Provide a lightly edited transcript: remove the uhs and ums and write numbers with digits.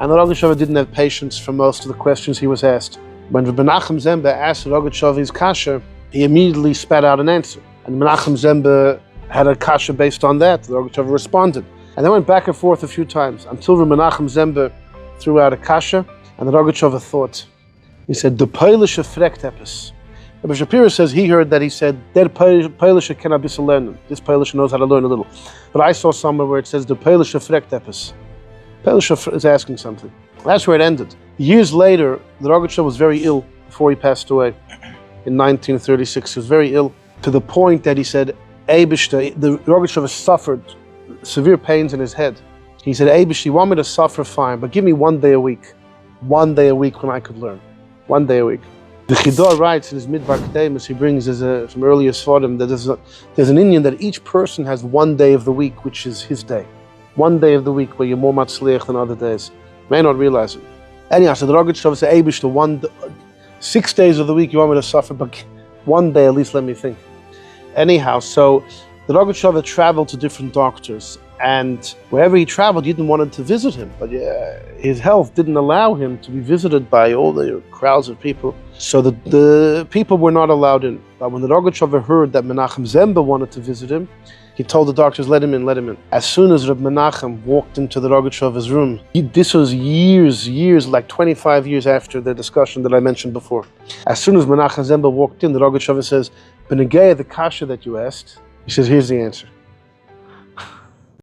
And the Rogatchover didn't have patience for most of the questions he was asked. When Menachem Zemba asked the Rogatchover his kasha, he immediately spat out an answer. And Menachem Zemba had a kasha based on that. The Rogatchover responded. And they went back and forth a few times until Menachem Zemba threw out a kasha, and the Rogatchover thought. He said, "The Polish frektepes." Rabbi Shapiro says he heard that he said, "Der Polish can a bissel lernen." This Polish knows how to learn a little. But I saw somewhere where it says, "The Polish frektepes." Polish is asking something. That's where it ended. Years later, the Rogatchover was very ill before he passed away. In 1936, he was very ill to the point that he said, "Eibishter," the Rogatchover suffered severe pains in his head. He said, "Eibishter, you want me to suffer, fine, but give me 1 day a week. 1 day a week when I could learn. 1 day a week." The Chidor writes in his Midbar Kedemus, he brings from earlier Sforim, that there's an Indian that each person has 1 day of the week, which is his day. 1 day of the week where you're more matzliach than other days. May not realize it. Anyhow, so the Rogatchover said, "Eibishter, 6 days of the week you want me to suffer, but 1 day at least let me think." Anyhow, so the Rogatchover traveled to different doctors, and wherever he traveled, you didn't want him to visit him, but his health didn't allow him to be visited by all the crowds of people. So the people were not allowed in. But when the Rogatchover heard that Menachem Zemba wanted to visit him, he told the doctors, let him in, let him in. As soon as Reb Menachem walked into the Rogatchover's room, this was years, like 25 years after the discussion that I mentioned before. As soon as Menachem Zemba walked in, the Rogatchover says, "Benegei, the kasha that you asked," he says, "Here's the answer."